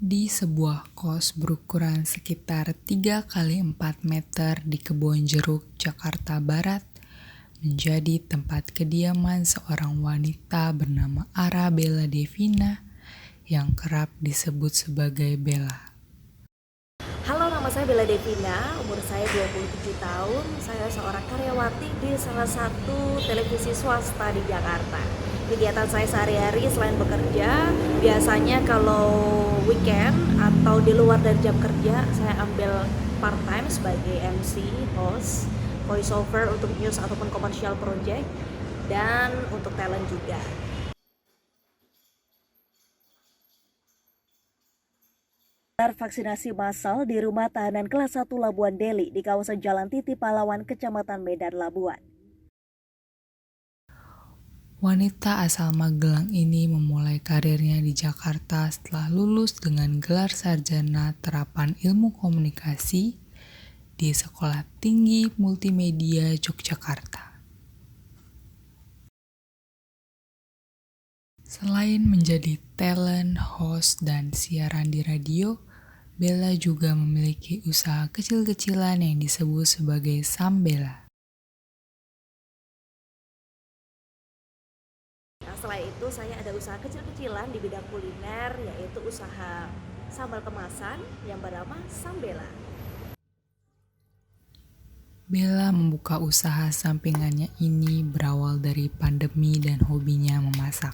Di sebuah kos berukuran sekitar 3x4 meter di Kebonjeruk, Jakarta Barat, menjadi tempat kediaman seorang wanita bernama Arabella Devina yang kerap disebut sebagai Bella. Halo, nama saya Bella Devina, umur saya 27 tahun. Saya seorang karyawati di salah satu televisi swasta di Jakarta. Kegiatan saya sehari-hari selain bekerja, biasanya kalau weekend atau di luar dari jam kerja, saya ambil part-time sebagai MC, host, voiceover untuk news ataupun commercial project, dan untuk talent juga. Vaksinasi massal di rumah tahanan kelas 1 Labuan Deli di kawasan Jalan Titi Pahlawan, Kecamatan Medan, Labuan. Wanita asal Magelang ini memulai karirnya di Jakarta setelah lulus dengan gelar sarjana terapan ilmu komunikasi di Sekolah Tinggi Multimedia Yogyakarta. Selain menjadi talent, host, dan siaran di radio, Bella juga memiliki usaha kecil-kecilan yang disebut sebagai Sambella. Setelah itu saya ada usaha kecil-kecilan di bidang kuliner, yaitu usaha sambal kemasan yang bernama Sambella. Bella membuka usaha sampingannya ini berawal dari pandemi dan hobinya memasak.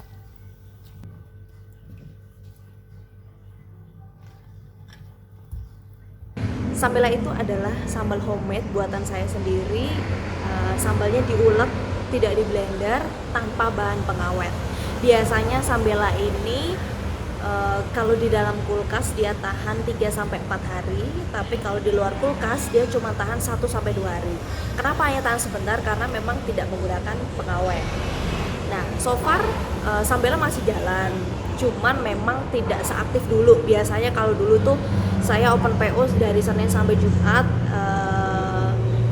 Sambella itu adalah sambal homemade buatan saya sendiri. Sambalnya diulek, tidak di blender, tanpa bahan pengawet. Biasanya Sambella ini kalau di dalam kulkas dia tahan 3-4 hari, tapi kalau di luar kulkas dia cuma tahan 1-2 hari. Kenapa hanya tahan sebentar? Karena memang tidak menggunakan pengawet. Nah, so far Sambella masih jalan, cuman memang tidak seaktif dulu. Biasanya kalau dulu tuh saya open PO dari Senin sampai Jumat.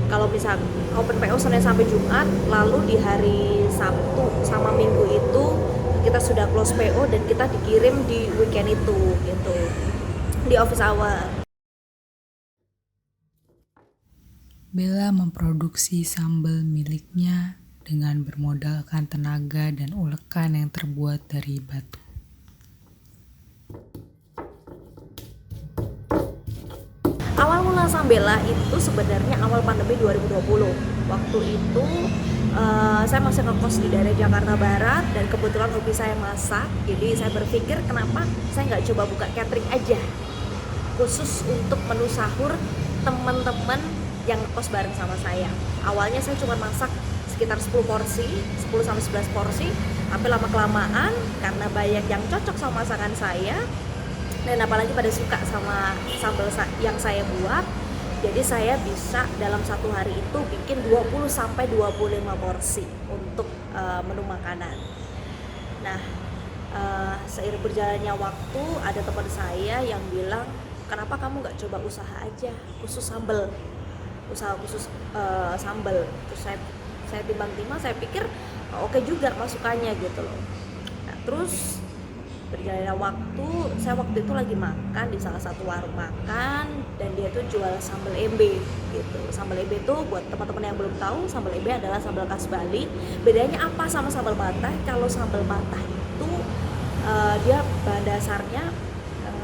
Kalau misal open PO Senin sampai Jumat, lalu di hari Sabtu sama Minggu itu kita sudah close PO dan kita dikirim di weekend itu gitu, di office hour. Bella memproduksi sambal miliknya dengan bermodalkan tenaga dan ulekan yang terbuat dari batu. Awal mula Sambella itu sebenarnya awal pandemi 2020. Waktu itu saya masih ngekos di daerah Jakarta Barat dan kebetulan hobi saya masak. Jadi saya berpikir kenapa saya nggak coba buka catering aja, khusus untuk menu sahur teman-teman yang ngekos bareng sama saya. Awalnya saya cuma masak sekitar 10 porsi, 10-11 porsi, tapi lama-kelamaan karena banyak yang cocok sama masakan saya, dan apalagi pada suka sama sambal yang saya buat, jadi saya bisa dalam satu hari itu bikin 20-25 porsi untuk menu makanan. Nah, seiring berjalannya waktu, ada teman saya yang bilang, kenapa kamu nggak coba usaha aja khusus sambal, usaha khusus sambal. Terus saya timbang-timbang, saya pikir oke juga masukannya gitu loh. Nah, terus berjalannya waktu, saya waktu itu lagi makan di salah satu warung makan dan dia tuh jual sambal embe gitu. Sambal embe itu buat teman-teman yang belum tahu, sambal embe adalah sambal khas Bali. Bedanya apa sama sambal matah? Kalau sambal matah itu dia bahan dasarnya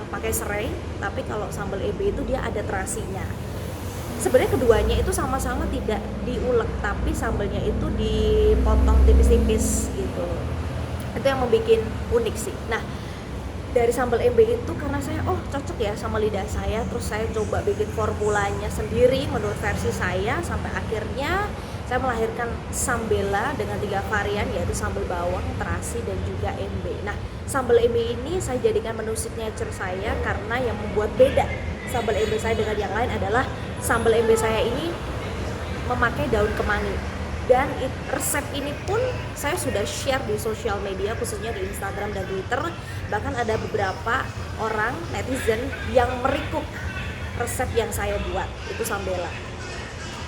pakai serai, tapi kalau sambal embe itu dia ada terasinya. Sebenarnya keduanya itu sama-sama tidak diulek, tapi sambalnya itu dipotong tipis-tipis gitu. Itu yang membuat unik sih. Nah, dari sambal embe itu karena saya cocok ya sama lidah saya, terus saya coba bikin formulanya sendiri menurut versi saya, sampai akhirnya saya melahirkan Sambella dengan 3 varian, yaitu sambal bawang, terasi, dan juga embe. Nah, sambal embe ini saya jadikan menu signature saya karena yang membuat beda sambal embe saya dengan yang lain adalah sambal embe saya ini memakai daun kemangi. Dan resep ini pun saya sudah share di sosial media, khususnya di Instagram dan Twitter. Bahkan ada beberapa orang netizen yang merikuk resep yang saya buat, itu Sambella.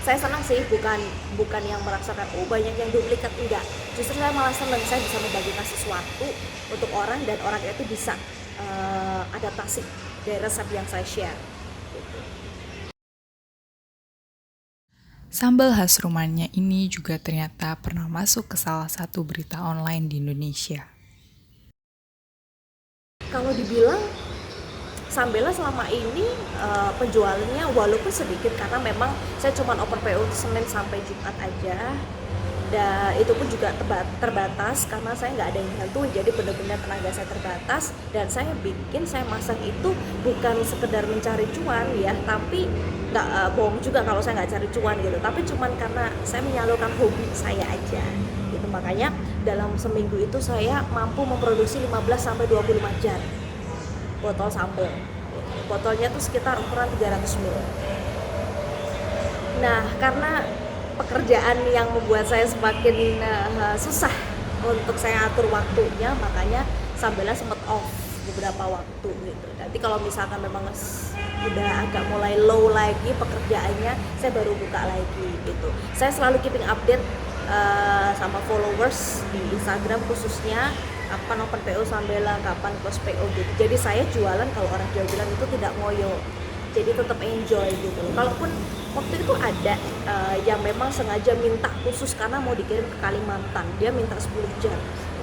Saya senang sih, bukan yang merasakan banyak yang duplikat, enggak. Justru saya malah senang saya bisa membagikan sesuatu untuk orang dan orang itu bisa adaptasi dari resep yang saya share. Gitu. Sambal khas rumahnya ini juga ternyata pernah masuk ke salah satu berita online di Indonesia. Kalau dibilang Sambela selama ini penjualannya walaupun sedikit karena memang saya cuma open PO Senin sampai Jumat aja, dan itu pun juga terbatas karena saya nggak ada yang bantu, jadi benar-benar tenaga saya terbatas. Dan saya masak itu bukan sekedar mencari cuan ya, tapi nggak bohong juga kalau saya nggak cari cuan gitu, tapi cuman karena saya menyalurkan hobi saya aja gitu. Makanya dalam seminggu itu saya mampu memproduksi 15-25 jar botol sambal. Botolnya tuh sekitar ukuran 300 ml. Nah, karena pekerjaan yang membuat saya semakin susah untuk saya atur waktunya, makanya Sambela sempat off beberapa waktu gitu. Nanti kalau misalkan memang udah agak mulai low lagi pekerjaannya, saya baru buka lagi gitu. Saya selalu keeping update sama followers di Instagram khususnya, kapan open PO Sambela, kapan close PO gitu. Jadi saya jualan, kalau orang Jawa bilang itu tidak ngoyo, jadi tetap enjoy gitu. Kalaupun waktu itu ada yang memang sengaja minta khusus karena mau dikirim ke Kalimantan, dia minta 10 jar,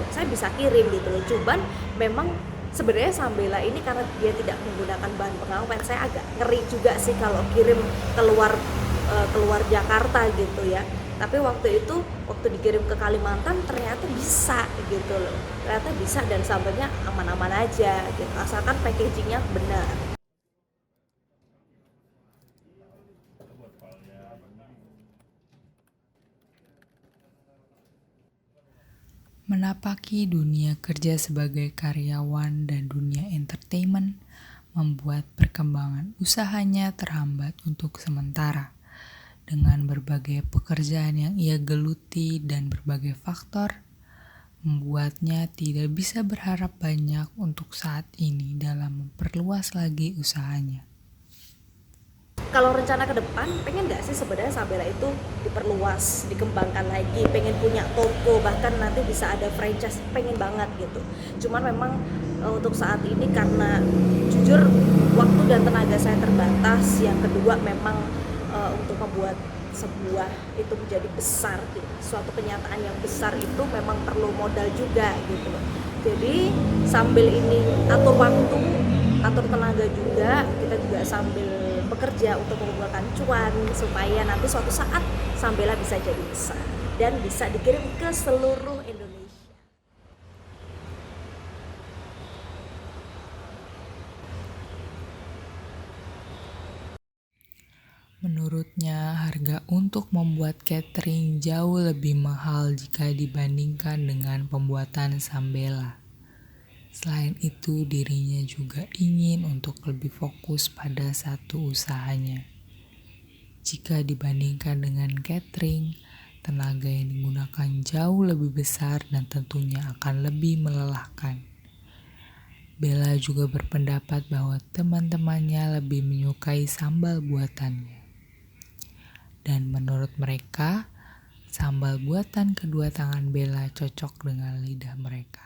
saya bisa kirim gitu loh. Cuman memang sebenarnya Sambela ini karena dia tidak menggunakan bahan pengawet, saya agak ngeri juga sih kalau kirim keluar Jakarta gitu ya. Tapi waktu dikirim ke Kalimantan ternyata bisa gitu loh, ternyata bisa, dan sambalnya aman-aman aja gitu, asalkan packagingnya benar. Menapaki dunia kerja sebagai karyawan dan dunia entertainment membuat perkembangan usahanya terhambat untuk sementara. Dengan berbagai pekerjaan yang ia geluti dan berbagai faktor, membuatnya tidak bisa berharap banyak untuk saat ini dalam memperluas lagi usahanya. Kalau rencana ke depan, pengen nggak sih sebenarnya Sambela itu diperluas, dikembangkan lagi, pengen punya toko, bahkan nanti bisa ada franchise, pengen banget gitu. Cuman memang untuk saat ini karena jujur waktu dan tenaga saya terbatas, yang kedua memang untuk membuat sebuah itu menjadi besar gitu, suatu kenyataan yang besar itu memang perlu modal juga gitu loh. Jadi sambil ini atur waktu, atur tenaga juga, kita juga sambil bekerja untuk mengumpulkan cuan supaya nanti suatu saat Sambela bisa jadi besar dan bisa dikirim ke seluruh Indonesia. Menurutnya, harga untuk membuat catering jauh lebih mahal jika dibandingkan dengan pembuatan Sambela. Selain itu, dirinya juga ingin untuk lebih fokus pada satu usahanya. Jika dibandingkan dengan catering, tenaga yang digunakan jauh lebih besar dan tentunya akan lebih melelahkan. Bella juga berpendapat bahwa teman-temannya lebih menyukai sambal buatannya. Dan menurut mereka, sambal buatan kedua tangan Bella cocok dengan lidah mereka.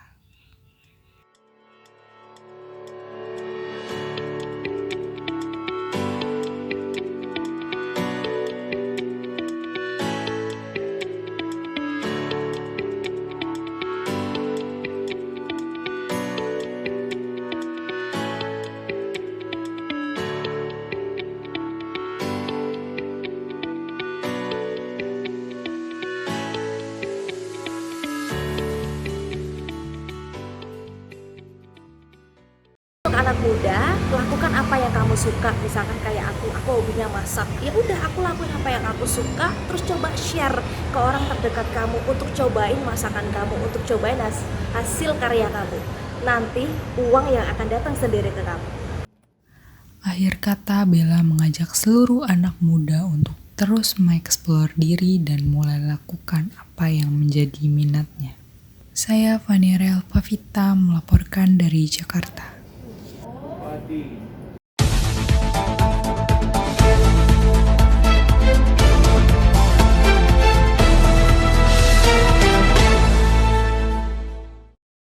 Untuk anak muda, lakukan apa yang kamu suka. Misalkan kayak aku hobinya masak, ya udah aku lakuin apa yang aku suka, terus coba share ke orang terdekat kamu untuk cobain masakan kamu, untuk cobain hasil karya kamu. Nanti uang yang akan datang sendiri ke kamu. Akhir kata, Bella mengajak seluruh anak muda untuk terus mengeksplor diri dan mulai lakukan apa yang menjadi minatnya. Saya Fani Rel Pavita melaporkan dari Jakarta.